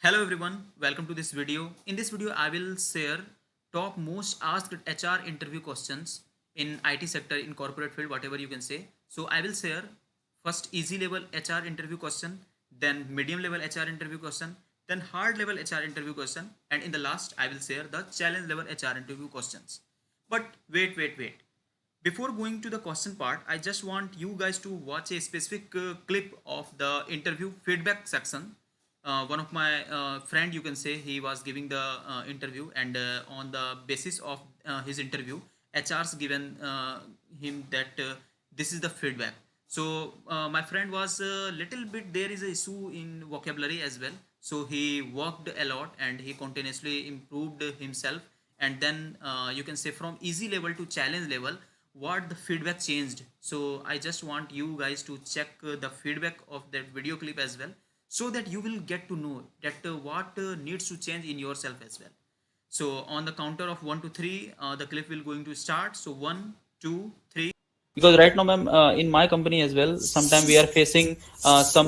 Hello everyone, welcome to this video. In this video, I will share top most asked HR interview questions in IT sector, in corporate field, whatever you can say. So I will share first easy level HR interview question, then medium level HR interview question, then hard level HR interview question, and in the last, I will share the challenge level HR interview questions. But wait. Before going to the question part, I just want you guys to watch a specific clip of the interview feedback section. One of my friend, you can say, he was giving the interview, and on the basis of his interview, HR's given him that this is the feedback. So my friend was a little bit, there is a issue in vocabulary as well. So he worked a lot and he continuously improved himself. And then you can say from easy level to challenge level, what the feedback changed. So I just want you guys to check the feedback of that video clip as well, so that you will get to know that what needs to change in yourself as well. So on the counter of 1 to 3, the clip will going to start. So 1, 2, 3. Because right now, ma'am, in my company as well, sometimes we are facing some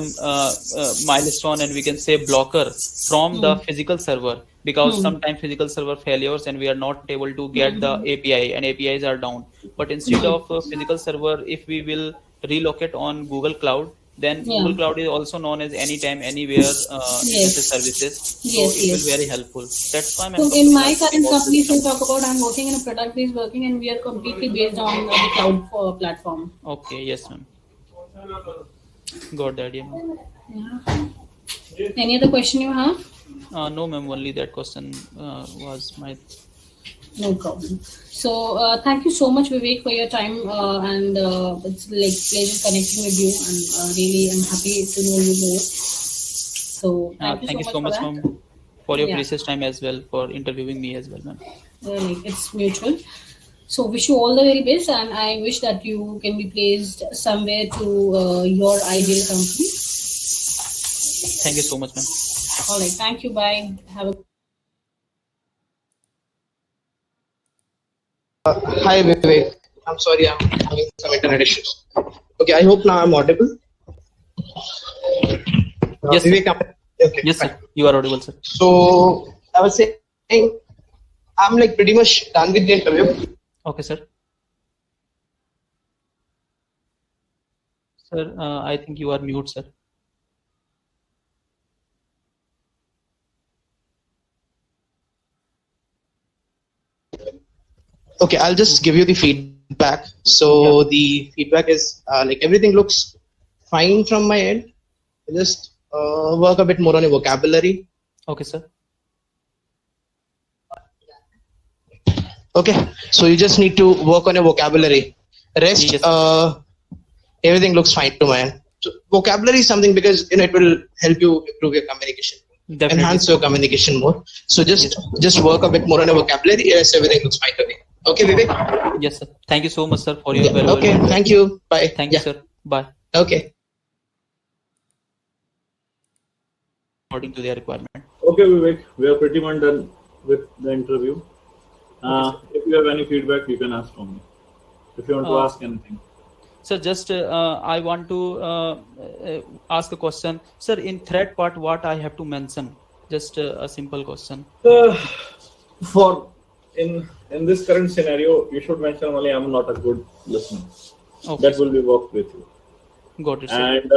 milestone, and we can say blocker from the physical server, because sometimes physical server failures and we are not able to get the API, and APIs are down. But instead of physical server, if we will relocate on Google Cloud, then Yeah. Google Cloud is also known as anytime, anywhere Yes. services. So Yes, it will yes. very helpful. That's why, So ma'am, in company my are talking current about company, this. if you talk about, I'm working in a product-based working, and we are completely based on the cloud platform. Okay, yes, ma'am. Got the idea, ma'am. Yeah. Any other question you have? No, ma'am. Only that question was my. No problem. So thank you so much, Vivek, for your time, and it's like pleasure connecting with you, and really I'm happy to know you more. So thank you Thank you so so much much, for ma'am, that. for your Yeah, precious time as well, for interviewing me as well, ma'am. like it's mutual. So wish you all the very best, and I wish that you can be placed somewhere to your ideal company. Thank you so much, ma'am. All right, thank you. Bye. Have a Hi Vivek, I'm sorry I'm having some internet issues. Okay, I hope now I'm audible. Yes, sir. Vivek, okay, Yes, fine. sir. You are audible, sir. So I was saying I'm like pretty much done with the interview. Okay, sir. Sir, I think you are mute, sir. Okay, I'll just give you the feedback. So Yeah. the feedback is like everything looks fine from my end. Just work a bit more on your vocabulary. Okay, sir. Okay, so you just need to work on your vocabulary. Rest, Yes. everything looks fine to my end. So vocabulary is something because it will help you improve your communication, Definitely, enhance sir. your communication more. So Yes. just work a bit more on your vocabulary. Yes, everything looks fine to me. Okay, Vivek. Yes, sir. Thank you so much, sir, for your Yeah. valuable Okay. feedback. Thank you. Bye. Thank you, Yeah. sir. Bye. Okay. According to their requirement. Okay, Vivek, we are pretty much done with the interview. Okay, If you have any feedback, you can ask from me. If you want to Uh, ask anything. Sir, just I want to ask a question. Sir, in threat part, what I have to mention? Just a simple question. For in this current scenario, you should mention only I'm not a good listener. Okay, That sir. will be worked with you. Got it, sir. And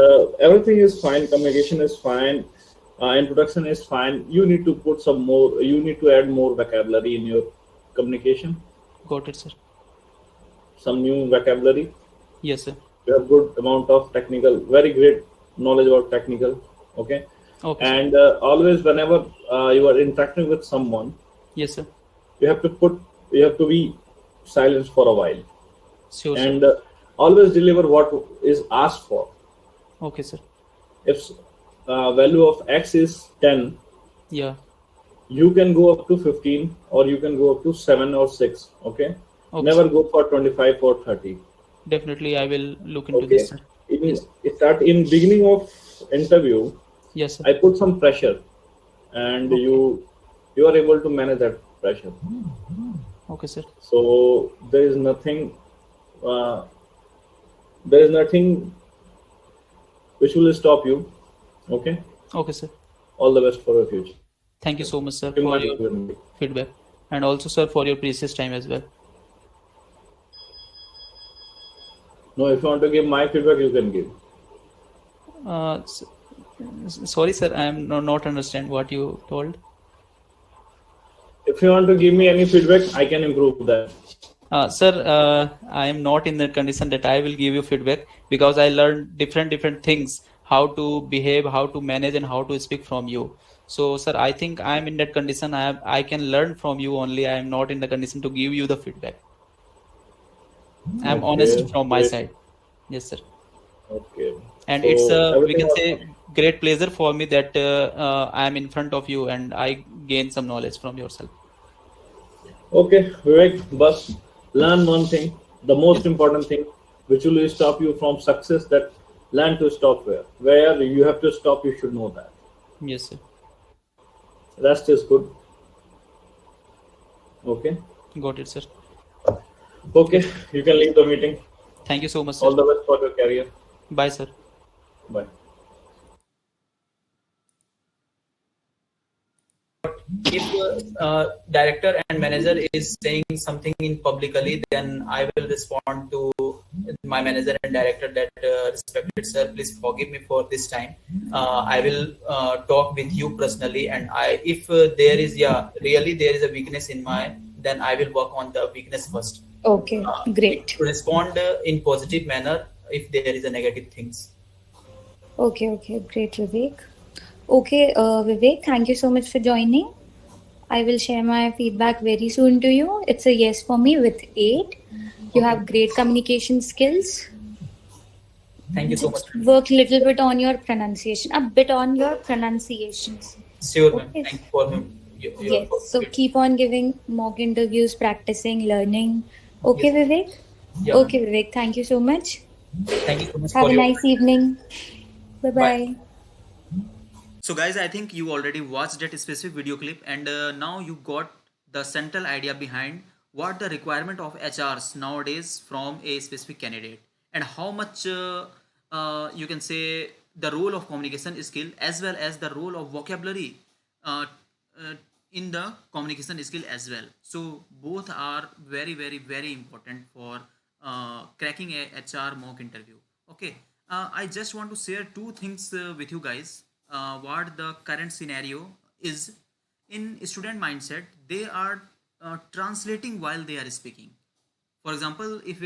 everything is fine. Communication is fine. Introduction is fine. You need to put some more. You need to add more vocabulary in your communication. Got it, sir. Some new vocabulary. Yes, sir. You have good amount of technical, very great knowledge about technical. Okay. Okay, sir. And always whenever you are interacting with someone, Yes, sir. you have to be silent for a while, Sure, sir. and always deliver what is asked for. Okay, sir. If value of x is 10, Yeah. you can go up to 15, or you can go up to 7 or 6. Okay. Okay, Never sir. go for 25 or 30. Definitely, I will look into Okay. this, sir. Yes. In beginning of interview, Yes, sir. I put some pressure, and Okay. you are able to manage that pressure. Okay, sir. So there is nothing which will stop you. Okay. Okay, sir. All the best for your future. Thank you so much, sir, Give for my your feedback. feedback, and also, sir, for your precious time as well. No, if you want to give my feedback, you can give. Uh, Sorry, sir, I am not understand what you told. If you want to give me any feedback, I can improve that. Sir, I am not in the condition that I will give you feedback, because I learned different things, how to behave, how to manage, and how to speak from you. So, sir, I think I am in that condition. I can learn from you only. I am not in the condition to give you the feedback. I am honest Okay, from my great. side. Yes, sir. Okay. And it's So we everything can was say fine. great pleasure for me that I am in front of you and I gain some knowledge from yourself. Okay, Vivek, but learn one thing, the Yes, most important thing, which will stop you from success, that learn to stop where. Where you have to stop, you should know that. yes, sir. Rest is good. Okay. Got it, sir. Okay, Yes. you can leave the meeting. Thank you so much, sir. All the best for your career. Bye, sir. Bye. If director and manager is saying something in publicly, then I will respond to my manager and director that respected sir, please forgive me for this time. I will talk with you personally, and I if there is really there is a weakness in my, then I will work on the weakness first. Okay, great. Respond in positive manner if there is a negative things. Okay, great, Vivek. Okay, Vivek, thank you so much for joining. I will share my feedback very soon to you. It's a yes for me with 8. You have great communication skills. Thank you so much. Just work little bit on your pronunciation, a bit on your pronunciations. Sure, ma'am. Okay. Thank you for your Yes. So keep on giving mock interviews, practicing, learning. Okay, Yes. Vivek? Yeah, Okay, Vivek. Thank you so much. thank you so much Have for a your nice evening. Bye bye. bye. So guys, I think you already watched that specific video clip, and now you got the central idea behind what the requirement of HRs nowadays from a specific candidate, and how much you can say the role of communication skill as well as the role of vocabulary uh, uh, in the communication skill as well. So both are very important for cracking a HR mock interview. Okay, I just want to share two things with you guys. What the current scenario is in student mindset, they are translating while they are speaking. For example, if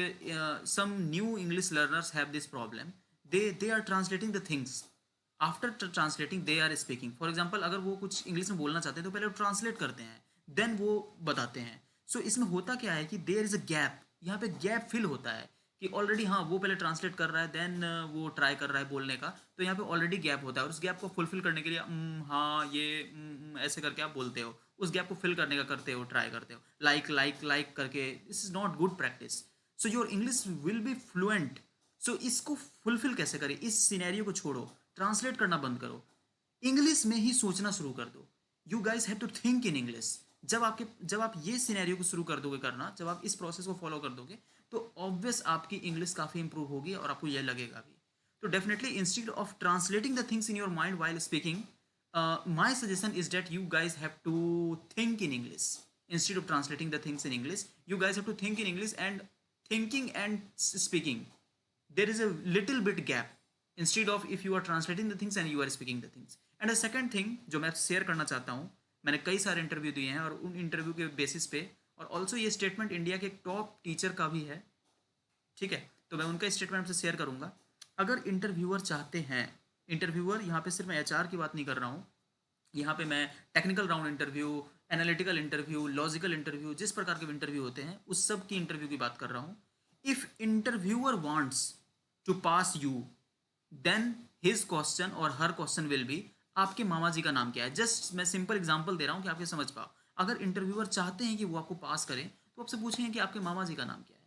some new English learners have this problem, they are translating the things. After translating they are speaking. For example अगर वो कुछ English में बोलना चाहते हैं तो पहले वो ट्रांसलेट करते हैं, देन वो बताते हैं. सो इसमें होता क्या है कि देयर इज अ गैप, यहाँ पे गैप फिल होता है कि ऑलरेडी हाँ वो पहले ट्रांसलेट कर रहा है, देन वो ट्राई कर रहा है बोलने का, तो यहाँ पे ऑलरेडी गैप होता है. और उस गैप को फुलफिल करने के लिए हाँ ये ऐसे करके आप बोलते हो, उस गैप को फिल करने का करते हो, ट्राई करते हो, लाइक करके. This is not good practice. So your English will be fluent. So इसको फुलफिल कैसे करें, इस सिनेरियो को छोड़ो, ट्रांसलेट करना बंद करो, इंग्लिश में ही सोचना शुरू कर दो. You guys have to think in English. जब आप ये सिनेरियो को शुरू कर दोगे करना, जब आप इस प्रोसेस को फॉलो कर दोगे, तो ऑब्वियस आपकी इंग्लिश काफ़ी इंप्रूव होगी और आपको ये लगेगा भी. तो definitely instead of translating the things in your mind while speaking, my suggestion is that you guys have to think in English. Instead of translating the things in English, you guys have to think in English, and thinking and speaking, there is a little bit gap instead of if you are translating the things and you are speaking the things. And a second thing जो मैं share करना चाहता हूँ, मैंने कई सारे interview दिए हैं और उन इंटरव्यू के बेसिस पे, और ऑल्सो ये स्टेटमेंट इंडिया के एक टॉप टीचर का भी है, ठीक है, तो मैं उनका स्टेटमेंट आपसे शेयर करूँगा. अगर इंटरव्यूअर चाहते हैं, इंटरव्यूअर यहाँ पे सिर्फ मैं HR की बात नहीं कर रहा हूँ, यहाँ पे मैं technical round interview, analytical interview, logical interview, जिस प्रकार के इंटरव्यू होते हैं उस सब की इंटरव्यू की बात कर रहा हूँ. If interviewer wants to pass you, then his question और हर क्वेश्चन विल बी आपके मामा जी का नाम क्या है. जस्ट मैं सिंपल एग्जांपल दे रहा हूँ कि आपके समझ पाओ. अगर इंटरव्यूअर चाहते हैं कि वो आपको पास करें तो आपसे पूछेंगे कि आपके मामा जी का नाम क्या है.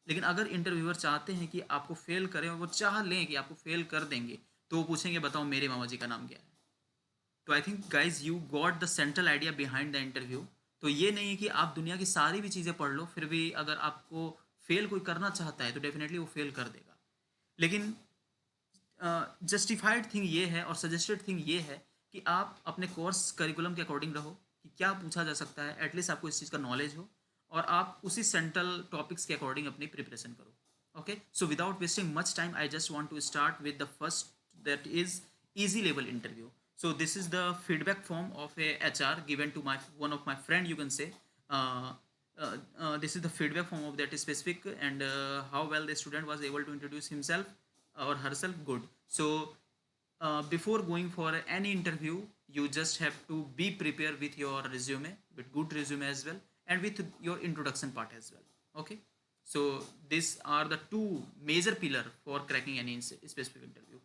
लेकिन अगर इंटरव्यूअर चाहते हैं कि आपको फेल करें और वो चाह लें कि आपको फेल कर देंगे, तो वो पूछेंगे बताओ मेरे मामा जी का नाम क्या है. तो I think guys you got the central idea behind the interview. तो ये नहीं है कि आप दुनिया की सारी भी चीज़ें पढ़ लो, फिर भी अगर आपको फेल कोई करना चाहता है तो डेफिनेटली वो फेल कर देगा. लेकिन जस्टिफाइड थिंग ये है और सजेस्टेड थिंग ये है कि आप अपने कोर्स करिकुलम के अकॉर्डिंग रहो, कि क्या पूछा जा सकता है, एटलीस्ट आपको इस चीज़ का नॉलेज हो, और आप उसी सेंट्रल टॉपिक्स के अकॉर्डिंग अपनी प्रिपरेशन करो. Okay, so without wasting much time, I just want to start with the first, that is easy level interview. So this is the feedback form of a HR given to my one of my friend, you can say. uh, this is the feedback form of that specific, and how well the student was able to introduce himself or herself. Good. So before going for any interview, you just have to be prepared with your resume, with good resume as well, and with your introduction part as well. Okay, so these are the two major pillar for cracking any specific interview.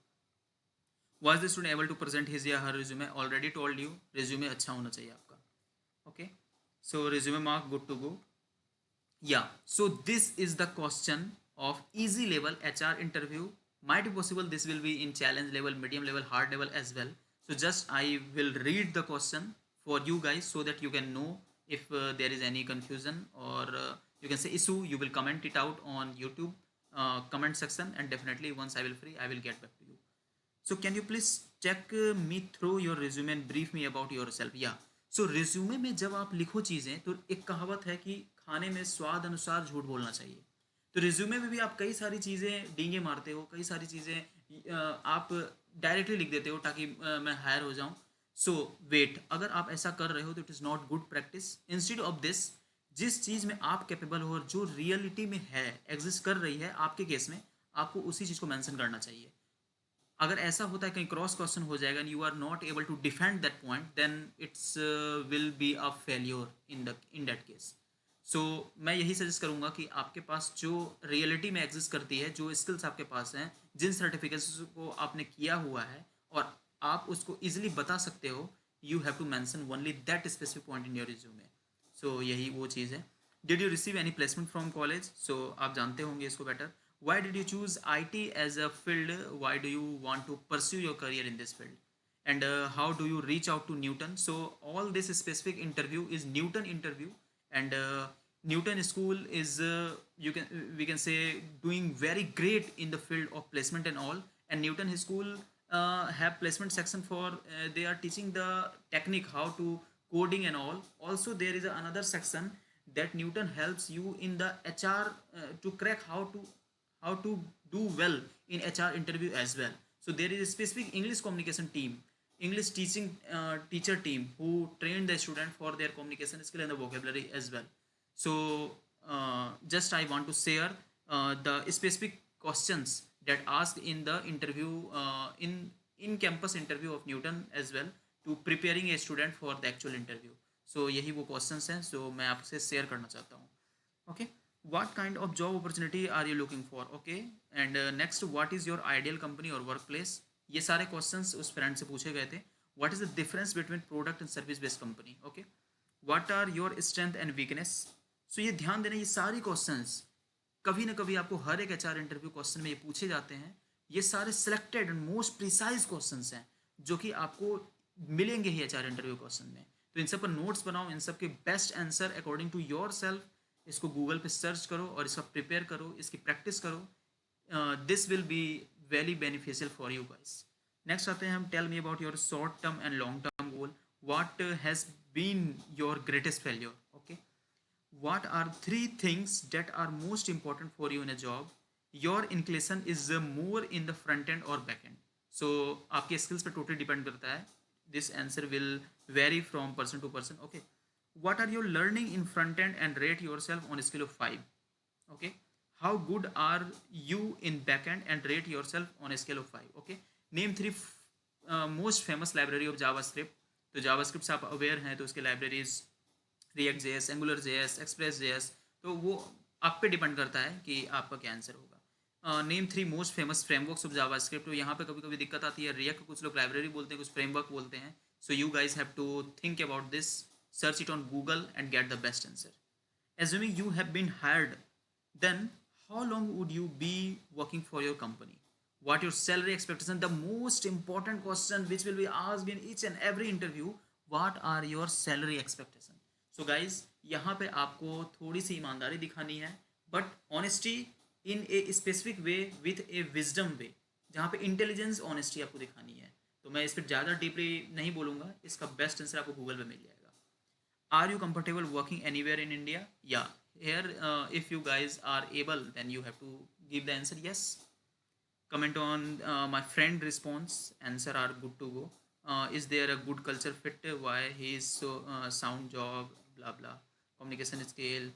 Was the student able to present his or her resume? Already told you, resume अच्छा होना चाहिए आपका. Okay, so resume mark good to go. Yeah, so this is the question of easy level HR interview. Might be possible this will be in challenge level, medium level, hard level as well. So just I will read the question for you guys so that you can know if there is any confusion, or you can say issue. You will comment it out on YouTube comment section, and definitely once I will free, I will get back to you. So can you please check me through your resume and brief me about yourself? Yeah. So resume में जब आप लिखो चीज़ें, तो एक कहावत है कि खाने में स्वाद अनुसार झूठ बोलना चाहिए. तो रिज्यूमे में भी आप कई सारी चीज़ें डींगे मारते हो, कई सारी चीज़ें आप डायरेक्टली लिख देते हो ताकि मैं हायर हो जाऊं. सो वेट, अगर आप ऐसा कर रहे हो तो it is not good practice. Instead of this, जिस चीज़ में आप कैपेबल हो और जो रियलिटी में है, एग्जिस्ट कर रही है आपके केस में, आपको उसी चीज़ को मेंशन करना चाहिए. अगर ऐसा होता है कहीं क्रॉस क्वेश्चन हो जाएगा and you are not able to defend that point, then it's will be a failure in that case. So मैं यही सजेस्ट करूंगा कि आपके पास जो रियलिटी में एग्जिस्ट करती है, जो स्किल्स आपके पास हैं, जिन सर्टिफिकेट्स को आपने किया हुआ है और आप उसको इजिली बता सकते हो, you have to mention only that specific point in your resume. So यही वो चीज़ है. Did you receive any placement from college? So आप जानते होंगे इसको better. Why did you choose IT as a field? Why do you want to pursue your career in this field? And how do you reach out to Newton? So all this specific interview is Newton interview, and Newton school is we can say doing very great in the field of placement and all. And Newton school have placement section for they are teaching the technique how to coding and all. Also there is another section that Newton helps you in the HR to crack how to do well in HR interview as well. So there is a specific English communication team, English teaching teacher team who train the student for their communication skill and the vocabulary as well. So just I want to share the specific questions that asked in the interview in campus interview of Newton as well, to preparing a student for the actual interview. So यही वो questions हैं. So मैं आपसे share करना चाहता हूँ. Okay, what kind of job opportunity are you looking for? Okay, and next, what is your ideal company or workplace? ये सारे questions उस friend से पूछे गए थे. What is the difference between product and service based company? Okay, what are your strength and weakness? So ये ध्यान देना, ये सारी questions कभी ना कभी आपको हर एक HR इंटरव्यू क्वेश्चन में ये पूछे जाते हैं. ये सारे selected and most precise questions हैं जो कि आपको मिलेंगे ही HR इंटरव्यू क्वेश्चन में. तो इन सब पर नोट्स बनाओ, इन सब के best answer according to your self, इसको गूगल पे सर्च करो और इसका प्रिपेयर करो, इसकी प्रैक्टिस करो. This will be very beneficial for you guys. Next आते हैं हम. Tell me about your short term and long term goal. What has been your greatest failure? Okay, what are three things that are most important for you in a job? Your inclination is more in the front end or back end. So आपके skills पे totally depend करता है. This answer will vary from person to person. Okay, what are you learning in front end and rate yourself on a scale of 5? Okay, how good are you in back end and rate yourself on a scale of 5? Okay, name three most famous library of JavaScript. तो JavaScript से आप aware हैं तो उसके libraries React JS, Angular JS, Express JS. तो वो आप पे डिपेंड करता है कि आपका क्या आंसर होगा. Name three most famous frameworks of JavaScript. तो यहाँ पे कभी कभी दिक्कत आती है. रिएक्ट को कुछ लोग लाइब्रेरी बोलते हैं, कुछ फ्रेमवर्क बोलते हैं. So you guys have to think about this, search it on Google and get the best answer. Assuming you have been hired, then how long would you be working for your company? What your salary expectation? The most important question which will be asked in each and every interview, what are your salary expectation? So guys, यहाँ पे आपको थोड़ी सी ईमानदारी दिखानी है, but honesty in a specific way with a wisdom way, जहाँ पे intelligence honesty आपको दिखानी है. तो मैं इस पर ज़्यादा डीपली नहीं बोलूँगा, इसका बेस्ट आंसर आपको गूगल पे मिल जाएगा. Are you comfortable working anywhere in India? Yeah. Here, if you guys are able, then you have to give the answer yes. Comment on my friend response. Answer are good to go. Is there a good culture fit? Why he is so sound job? Blah blah. Communication skill.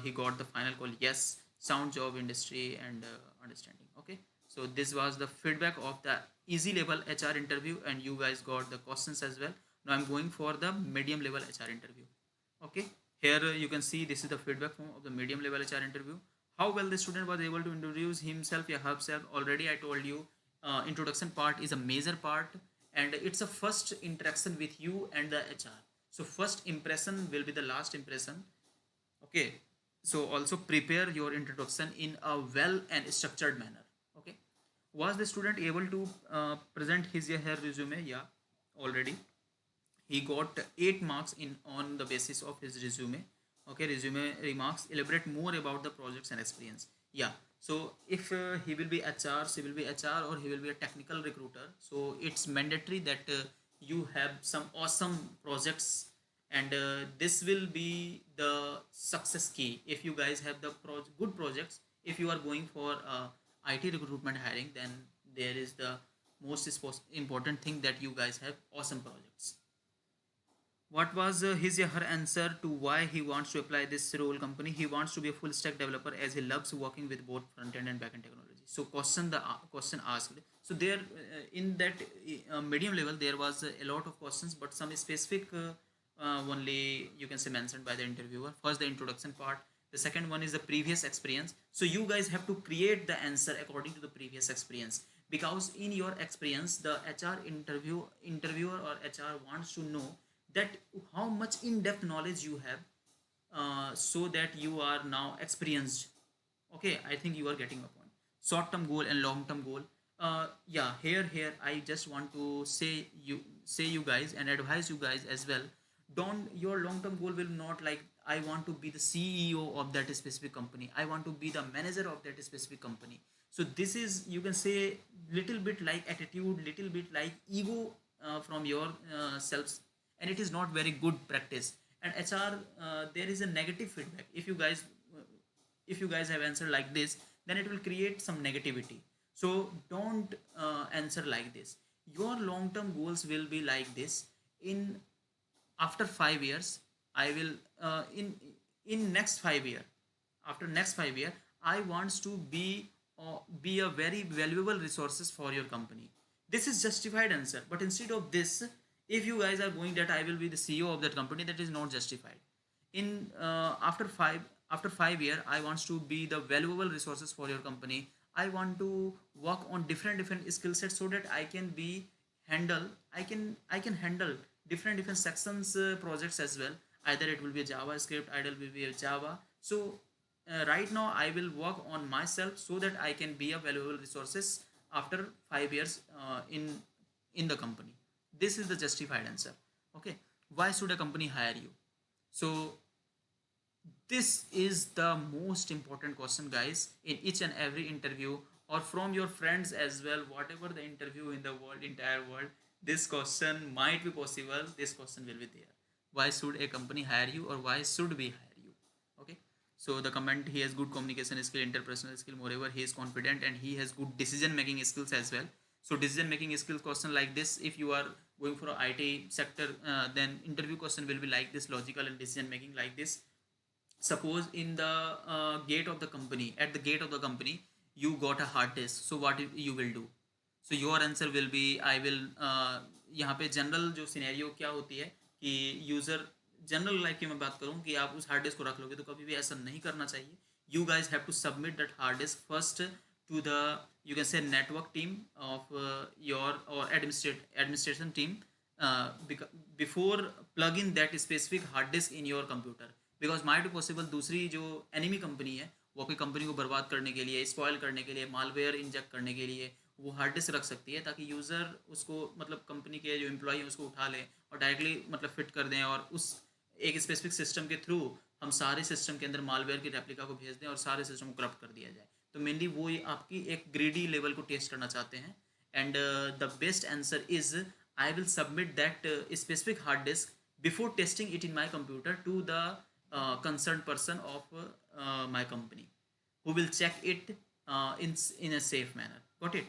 He got the final call. Yes. Sound job industry and understanding. Okay. So this was the feedback of the easy level HR interview, and you guys got the questions as well. Now I'm going for the medium level HR interview. Okay, here you can see this is the feedback form of the medium level HR interview. How well the student was able to introduce himself or herself. Already I told you, introduction part is a major part, and it's a first interaction with you and the HR. So first impression will be the last impression. Okay, so also prepare your introduction in a well and structured manner. Okay, was the student able to present his or her resume? Yeah, already he got 8 marks in on the basis of his resume. Okay, resume remarks elaborate more about the projects and experience. Yeah, so if he will be HR, she will be HR, or he will be a technical recruiter, so it's mandatory that you have some awesome projects, and this will be the success key. If you guys have the good projects, if you are going for IT recruitment hiring, then there is the most important thing that you guys have awesome projects. What was his or her answer to why he wants to apply this role company? He wants to be a full stack developer as he loves working with both front end and back end technology. So question asked. So there in that medium level there was a lot of questions, but some specific only you can say mentioned by the interviewer. First the introduction part. The second one is the previous experience. So you guys have to create the answer according to the previous experience, because in your experience the interviewer or HR wants to know that how much in-depth knowledge you have, so that you are now experienced. Okay, I think you are getting my point. Short-term goal and long-term goal. Yeah, here I just want to say you guys and advise you guys as well. Don't, your long-term goal will not like I want to be the CEO of that specific company, I want to be the manager of that specific company. So this is, you can say, little bit like attitude, little bit like ego from your selves, and it is not very good practice. And HR, there is a negative feedback. If you guys have answered like this, then it will create some negativity. So don't answer like this. Your long term goals will be like this. In after 5 years I will in next 5 year, after next 5 year I wants to be a very valuable resources for your company. This is justified answer, but instead of this, if you guys are going that I will be the CEO of that company, that is not justified. In after 5 year I wants to be the valuable resources for your company. I want to work on different skill sets so that I can be handle I can handle different sections projects as well. Either it will be a JavaScript, either it will be a Java. So right now I will work on myself so that I can be a valuable resources after 5 years in the company. This is the justified answer. Okay, why should a company hire you? So this is the most important question, guys, in each and every interview, or from your friends as well, whatever the interview in the world, entire world, this question might be possible, this question will be there. Why should a company hire you, or why should we hire you? Okay, so the comment, he has good communication skill, interpersonal skill, moreover he is confident and he has good decision making skills as well. So decision making skills question like this, if you are going for a IT sector, then interview question will be like this, logical and decision making like this. Suppose in the gate of the company, at the gate of the company you got a hard disk, so what you will do? So your answer will be I will यहाँ पे general जो scenario क्या होती है कि user general life की मैं बात करूँ कि आप उस हार्ड डिस्क को रख लोगे, तो कभी भी ऐसा नहीं करना चाहिए. You guys have to submit that hard disk first to the, you can say, network team of your or administration team before plugging that specific hard disk in your computer. Because might possible दूसरी जो enemy company है वो अपनी company को बर्बाद करने के लिए, स्पॉयल करने के लिए, मालवेयर इंजेक्ट करने के लिए वो हार्ड डिस्क रख सकती है, ताकि यूज़र उसको मतलब कंपनी के जो एम्प्लॉय हैं उसको उठा लें और डायरेक्टली मतलब फिट कर दें, और उस एक स्पेसिफिक सिस्टम के थ्रू हम सारे सिस्टम के अंदर मालवेयर की रेप्लिका को भेज दें और सारे सिस्टम को करप्ट कर दिया जाए. तो मेनली वो ये आपकी एक ग्रेडी लेवल को टेस्ट करना चाहते हैं. and the best answer is I will submit that specific hard disk before testing it in my computer to the concerned person of my company, who will check it in a safe manner. Got it?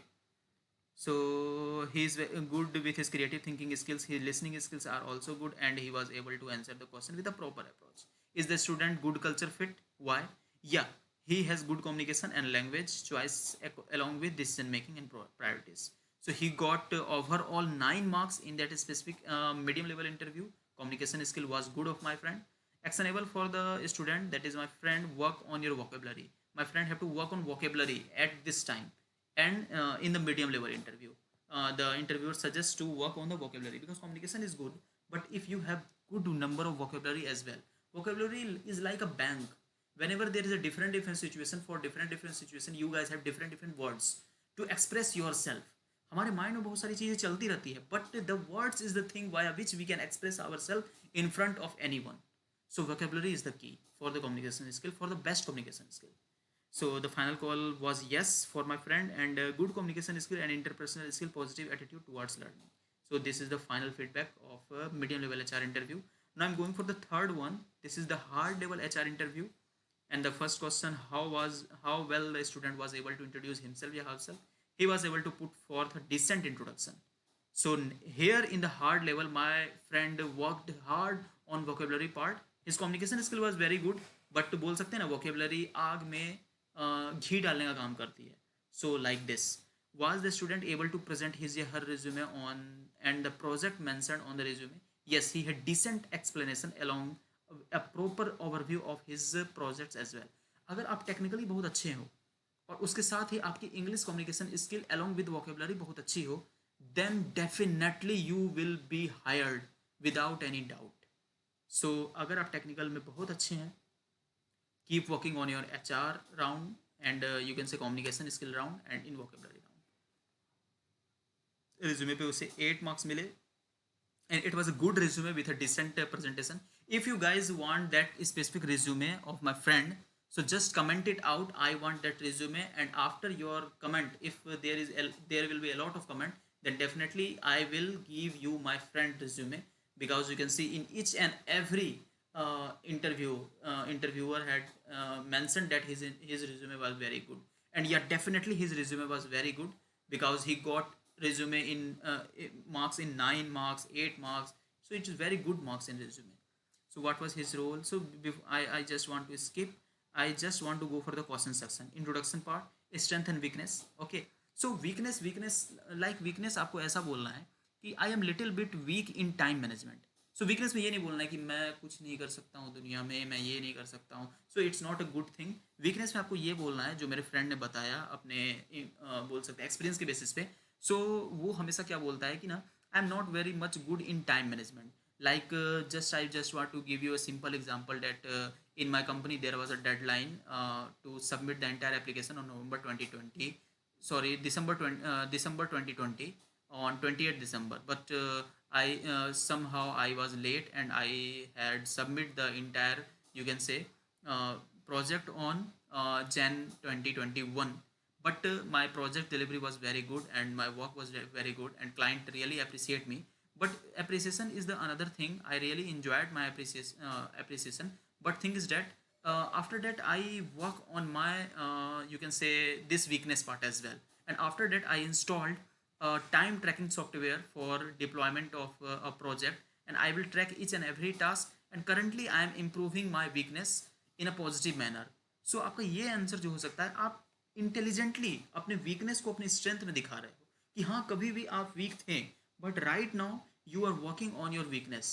So he's good with his creative thinking skills, his listening skills are also good, and he was able to answer the question with a proper approach. Is the student good culture fit? Why? Yeah, he has good communication and language choice along with decision making and priorities. So he got overall 9 marks in that specific medium level interview. Communication skill was good of my friend. Actionable for the student, that is my friend, work on your vocabulary. My friend have to work on vocabulary at this time. And in the medium level interview, the interviewer suggests to work on the vocabulary, because communication is good, but if you have good number of vocabulary as well. Vocabulary is like a bank. Whenever there is a different situation, for different situation you guys have different words to express yourself. हमारे mind में बहुत सारी चीज़ें चलती रहती है, but the words is the thing via which we can express our self in front of anyone. So vocabulary is the key for the communication skill, for the best communication skill. So the final call was yes for my friend, and good communication skill and interpersonal skill, positive attitude towards learning. So this is the final feedback of medium level HR interview. Now I'm going for the third one. This is the hard level HR interview. And the first question, how well the student was able to introduce himself or herself. He was able to put forth a decent introduction. So here in the hard level, my friend worked hard on vocabulary part. His communication skill was very good, but बोल सकते हैं ना, vocabulary आग में घी डालने का काम करती है. So like this, was the student able to present his or her resume on and the project mentioned on the resume? Yes, he had decent explanation along a proper overview of his projects as well. अगर आप technically बहुत अच्छे हो और उसके साथ ही आपकी English communication skill along with vocabulary बहुत अच्छी हो, then definitely you will be hired without any doubt. So अगर आप टेक्निकल में बहुत अच्छे हैं, keep working on your HR round, and you can say communication skill round and in vocabulary round. Resume पे उसे 8 marks मिले, and it was a good resume with a decent presentation. If you guys want that specific resume of my friend, so just comment it out, I want that resume. And after your comment, if there will be a lot of comment, then definitely I will give you my friend resume, because you can see in each and every interviewer had mentioned that his resume was very good. And yeah, definitely his resume was very good, because he got resume in marks in 9 marks, 8 marks. So it is very good marks in resume. So what was his role? So I just want to skip. I just want to go for the question section. Introduction part, strength and weakness. Okay. So weakness आपको ऐसा बोलना है कि I am little bit weak in time management. So weakness में ये नहीं बोलना है कि मैं कुछ नहीं कर सकता हूँ दुनिया में, मैं ये नहीं कर सकता हूँ. So it's not a good thing. weakness में आपको ये बोलना है, जो मेरे फ्रेंड ने बताया अपने बोल सकते हैं एक्सपीरियंस के बेसिस पे. So वो हमेशा क्या बोलता है कि ना, I am not very much good in time management. Like I just want to give you a simple example that in my company there was a deadline to submit the entire application on November 2020. Sorry, December 2020 on 28th December. But I somehow I was late, and I had submit the entire, you can say, project on Jan 2021. But my project delivery was very good, and my work was very good, and client really appreciate me. But appreciation is the another thing. I really enjoyed my appreciation. But thing is that after that I work on my you can say this weakness part as well. And after that I installed time tracking software for deployment of a project, and I will track each and every task. And currently I am improving my weakness in a positive manner. So आपका ये answer जो हो सकता है, आप intelligently अपने weakness को अपनी स्ट्रेंथ में दिखा रहे हो कि हाँ कभी भी आप वीक थे, but right now you are working on your weakness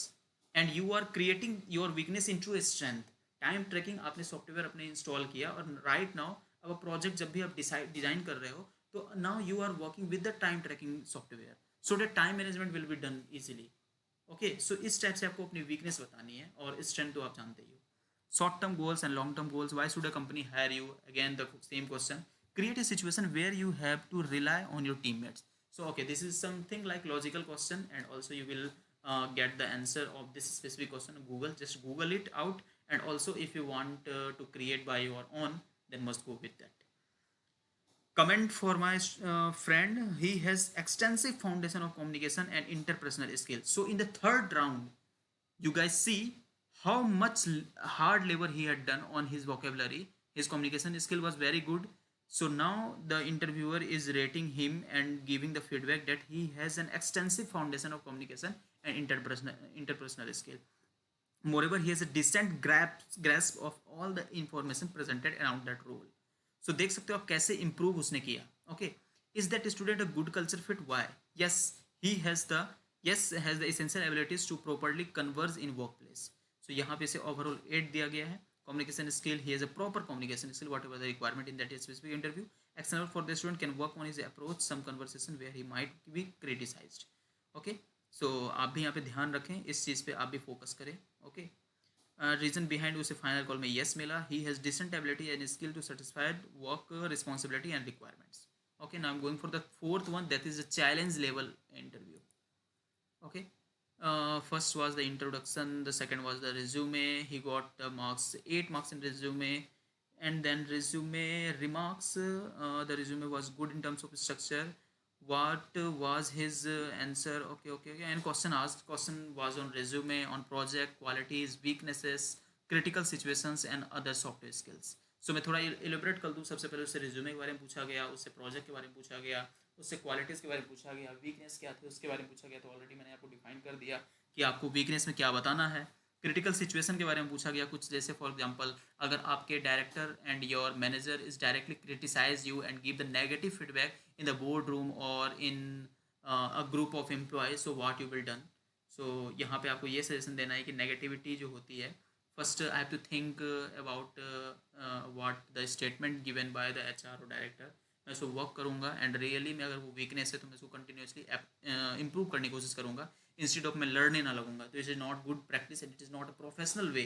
and you are creating your weakness into a strength. Time tracking आपने सॉफ्टवेयर अपने इंस्टॉल किया, और राइट नाउ अब प्रोजेक्ट जब भी आप डिजाइन कर रहे हो, तो now you are working with the time tracking software, so that time management will be done easily. Okay, so इस टाइप से आपको अपनी वीकनेस बतानी है, और स्ट्रेंथ तो आप जानते ही हो. Short term goals and long term goals. Why should a company hire you? Again the same question. Create a situation where you have to rely on your teammates. So okay, this is something like logical question, and also you will get the answer of this specific question on Google. Just Google it out, and also if you want to create by your own, then must go with that. Comment for my friend. He has extensive foundation of communication and interpersonal skills. So in the third round, you guys see how much hard labor he had done on his vocabulary. His communication skill was very good. So now the interviewer is rating him and giving the feedback that he has an extensive foundation of communication and interpersonal skill. Moreover, he has a decent grasp of all the information presented around that role. So देख सकते हो आप कैसे improve उसने किया. Okay, is that student a good culture fit? Why? Yes, he has the essential abilities to properly converse in workplace. So यहाँ पे से overall 8 दिया गया है. Communication skill, he has a proper communication skill whatever the requirement in that specific interview. Example for the student can work on his approach some conversation where he might be criticized. Okay, so आप भी यहाँ पे ध्यान रखें, इस चीज़ पे आप भी फोकस करें. ओके, रीजन बिहाइंड उसे फाइनल कॉल में येस मिला. He has decent ability and skill to satisfied work responsibility and requirements. Okay, now I am going for the fourth one, that is a challenge level interview. Okay, first was the introduction, the second was the resume. He got marks, 8 marks in resume, and then resume remarks. The resume was good in terms of structure. What was his answer? Okay, and question was on resume, on project qualities, weaknesses, critical situations and other software skills. So मैं थोड़ा elaborate कर दूँ. सबसे पहले उससे resume के बारे में पूछा गया, उससे प्रोजेक्ट के बारे में पूछा गया, उससे क्वालिटीज़ के बारे में पूछा गया, वीकनेस क्या थे उसके बारे में पूछा गया. तो ऑलरेडी मैंने आपको डिफाइन कर दिया कि आपको वीकनेस में क्या बताना है. क्रिटिकल सिचुएशन के बारे में पूछा गया कुछ, जैसे फॉर एग्जांपल अगर आपके director and your manager is directly criticise you and give the negative feedback in the board room और in a group of employees, so what you will done. So यहाँ पे आपको ये सजेशन देना है कि नेगेटिविटी जो होती है, first I have to think about what the statement given by the HR और डायरेक्टर. मैं उसको वर्क करूँगा एंड रियली में अगर वो वीकनेस है तो मैं उसको कंटिन्यूसली इम्प्रूव करने की कोशिश करूँगा इंस्टेड ऑफ मैं लर्न ना लगूंगा. तो it is not good practice and it is not a professional way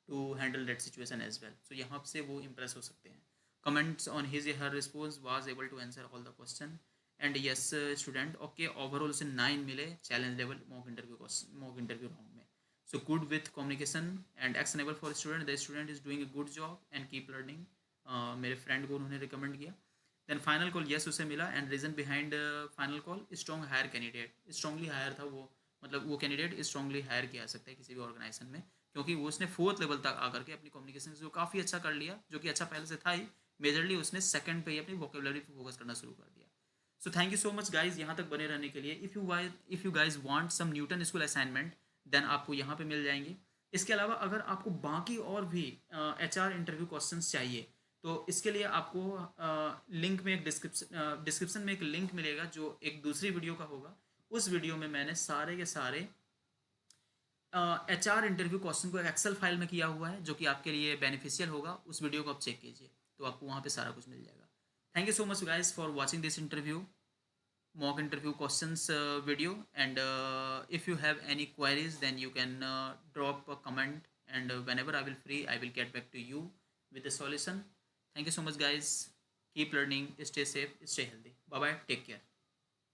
to handle that situation as well. So यहाँ से वो इम्प्रेस हो सकते हैं. Comments on his her response was able to answer all the question and yes student. Okay, overall से 9 मिले challenge level mock interview round में. So good with communication and actionable for student. The student is doing a good job and keep learning. मेरे friend को उन्होंने recommend किया. Then final call yes उसे मिला and reason behind final call strong hire candidate. Strongly hire था वो, मतलब वो कैंडिडेट स्ट्रॉन्गली हायर किया जा सकता है किसी भी ऑर्गेनाइजेशन में, क्योंकि वो उसने 4th लेवल तक आकर के अपनी कम्युनिकेशन जो काफ़ी अच्छा कर लिया, जो कि अच्छा पहले से था ही. मेजरली उसने सेकंड पे ही अपनी वोकेबलरी पे फोकस करना शुरू कर दिया. So thank you so much guys यहाँ तक बने रहने के लिए. If you guys want some Newton School assignment then आपको यहाँ पे मिल जाएंगे. इसके अलावा अगर आपको बाकी और भी HR इंटरव्यू क्वेश्चंस चाहिए तो इसके लिए आपको लिंक में एक डिस्क्रिप्शन में एक लिंक मिलेगा जो एक दूसरी वीडियो का होगा. उस वीडियो में मैंने सारे के सारे HR इंटरव्यू क्वेश्चन को एक एक्सेल फाइल में किया हुआ है जो कि आपके लिए बेनिफिशियल होगा. उस वीडियो को आप चेक कीजिए तो आपको वहाँ पे सारा कुछ मिल जाएगा. Thank you so much guys for watching this interview mock interview questions video, and if you have any queries then you can drop a comment, and whenever I will free I will get back to you with the solution. Thank you so much guys. Keep learning, stay safe, stay healthy. Bye bye, take care.